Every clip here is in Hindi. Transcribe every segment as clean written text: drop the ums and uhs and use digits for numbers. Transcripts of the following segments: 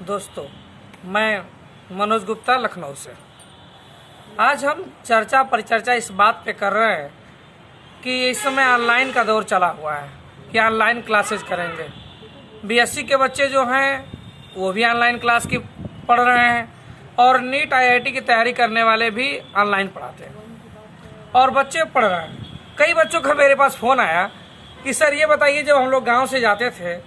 दोस्तों, मैं मनोज गुप्ता लखनऊ से। आज हम चर्चा परिचर्चा इस बात पे कर रहे हैं कि इस समय ऑनलाइन का दौर चला हुआ है कि ऑनलाइन क्लासेस करेंगे। बीएससी के बच्चे जो हैं वो भी ऑनलाइन क्लास की पढ़ रहे हैं और नीट आईआईटी की तैयारी करने वाले भी ऑनलाइन पढ़ाते हैं और बच्चे पढ़ रहे हैं। कई बच्चों का मेरे पास फ़ोन आया कि सर ये बताइए, जब हम लोग गाँव से जाते थे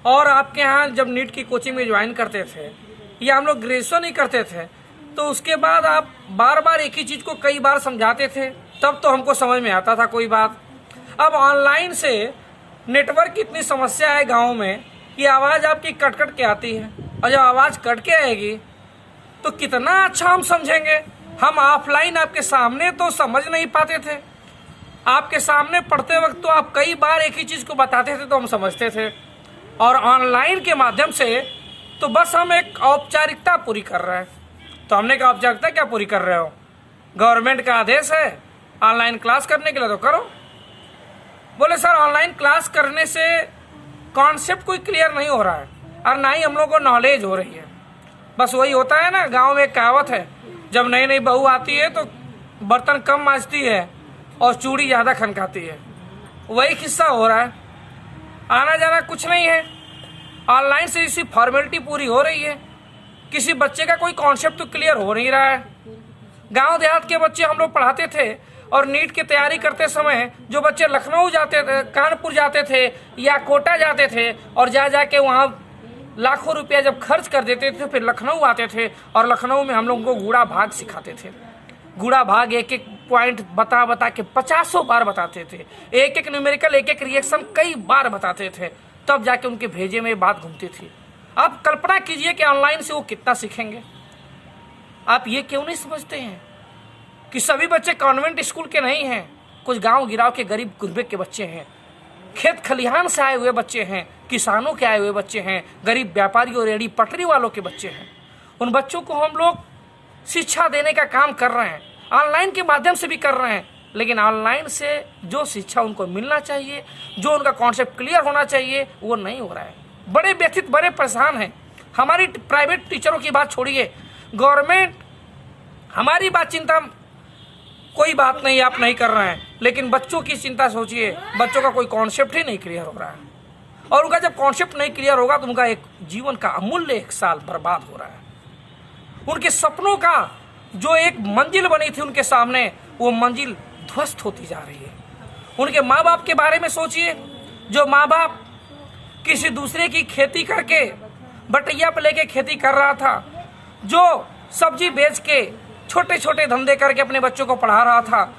और आपके यहाँ जब नीट की कोचिंग में ज्वाइन करते थे या हम लोग ग्रेजुएशन ही करते थे तो उसके बाद आप बार बार एक ही चीज़ को कई बार समझाते थे, तब तो हमको समझ में आता था कोई बात। अब ऑनलाइन से नेटवर्क की इतनी समस्या है गाँव में कि आवाज़ आपकी कट कट के आती है और जब आवाज़ कट के आएगी तो कितना अच्छा हम समझेंगे। हम ऑफलाइन आपके सामने तो समझ नहीं पाते थे, आपके सामने पढ़ते वक्त तो आप कई बार एक ही चीज़ को बताते थे तो हम समझते थे, और ऑनलाइन के माध्यम से तो बस हम एक औपचारिकता पूरी कर रहे हैं। तो हमने कहा औपचारिकता क्या पूरी कर रहे हो, गवर्नमेंट का आदेश है ऑनलाइन क्लास करने के लिए तो करो। बोले सर ऑनलाइन क्लास करने से कॉन्सेप्ट कोई क्लियर नहीं हो रहा है और ना ही हम लोग को नॉलेज हो रही है। बस वही होता है ना, गांव में एक कहावत है, जब नई नई बहू आती है तो बर्तन कम मांजती है और चूड़ी ज़्यादा खनकाती है। वही किस्सा हो रहा है, आना जाना कुछ नहीं है, ऑनलाइन से इसी फॉर्मेलिटी पूरी हो रही है। किसी बच्चे का कोई कॉन्सेप्ट तो क्लियर हो नहीं रहा है। गांव देहात के बच्चे हम लोग पढ़ाते थे और नीट की तैयारी करते समय जो बच्चे लखनऊ जाते थे, कानपुर जाते थे या कोटा जाते थे और जा के वहाँ लाखों रुपया जब खर्च कर देते थे फिर लखनऊ आते थे और लखनऊ में हम लोगों को गुड़ा भाग सिखाते थे। गुड़ा भाग एक एक पॉइंट बता के 50 बार बताते थे, एक एक न्यूमेरिकल एक एक रिएक्शन कई बार बताते थे, तब जाके उनके भेजे में बात घूमती थी। आप कल्पना कीजिए कि ऑनलाइन से वो कितना सीखेंगे। आप ये क्यों नहीं समझते हैं कि सभी बच्चे कॉन्वेंट स्कूल के नहीं हैं, कुछ गांव गिराव के गरीब गुरबे के बच्चे हैं, खेत खलिहान से आए हुए बच्चे हैं, किसानों के आए हुए बच्चे हैं, गरीब व्यापारियों रेहड़ी पटरी वालों के बच्चे हैं। उन बच्चों को हम लोग शिक्षा देने का काम कर रहे हैं, ऑनलाइन के माध्यम से भी कर रहे हैं, लेकिन ऑनलाइन से जो शिक्षा उनको मिलना चाहिए, जो उनका कॉन्सेप्ट क्लियर होना चाहिए, वो नहीं हो रहा है। बड़े व्यथित, बड़े परेशान हैं। हमारी प्राइवेट टीचरों की बात छोड़िए, गवर्नमेंट हमारी बात चिंता कोई बात नहीं, आप नहीं कर रहे हैं, लेकिन बच्चों की चिंता सोचिए, बच्चों का कोई कॉन्सेप्ट ही नहीं क्लियर हो रहा है और उनका जब कॉन्सेप्ट नहीं क्लियर होगा तो उनका एक जीवन का अमूल्य 1 साल बर्बाद हो रहा है। उनके सपनों का जो एक मंजिल बनी थी उनके सामने, वो मंजिल ध्वस्त होती जा रही है। उनके माँ बाप के बारे में सोचिए, जो माँ बाप किसी दूसरे की खेती करके बटैया पे लेके खेती कर रहा था, जो सब्जी बेच के छोटे छोटे धंधे करके अपने बच्चों को पढ़ा रहा था,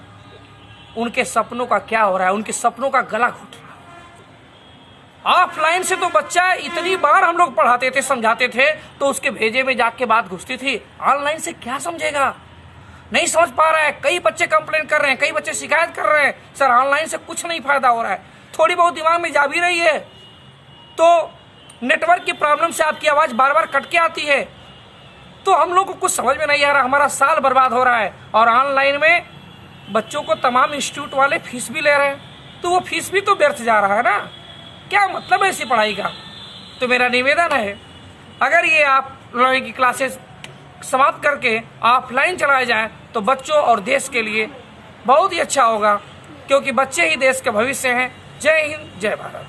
उनके सपनों का क्या हो रहा है, उनके सपनों का गला घुट रहा है। ऑफलाइन से तो बच्चा इतनी बार हम लोग पढ़ाते थे, समझाते थे तो उसके भेजे में जाके बात घुसती थी। ऑनलाइन से क्या समझेगा, नहीं समझ पा रहा है। कई बच्चे कंप्लेन कर रहे हैं, कई बच्चे शिकायत कर रहे हैं, सर ऑनलाइन से कुछ नहीं फायदा हो रहा है। थोड़ी बहुत दिमाग में जा भी रही है तो नेटवर्क की प्रॉब्लम से आपकी आवाज़ बार बार कट के आती है, तो हम लोग को कुछ समझ में नहीं आ रहा, हमारा साल बर्बाद हो रहा है। और ऑनलाइन में बच्चों को तमाम इंस्टीट्यूट वाले फीस भी ले रहे हैं, तो वो फीस भी तो व्यर्थ जा रहा है ना, क्या मतलब है ऐसी पढ़ाई का। तो मेरा निवेदन है, अगर ये आप ऑनलाइन की क्लासेस समाप्त करके ऑफलाइन चलाए जाएं तो बच्चों और देश के लिए बहुत ही अच्छा होगा, क्योंकि बच्चे ही देश के भविष्य हैं। जय हिंद, जय भारत।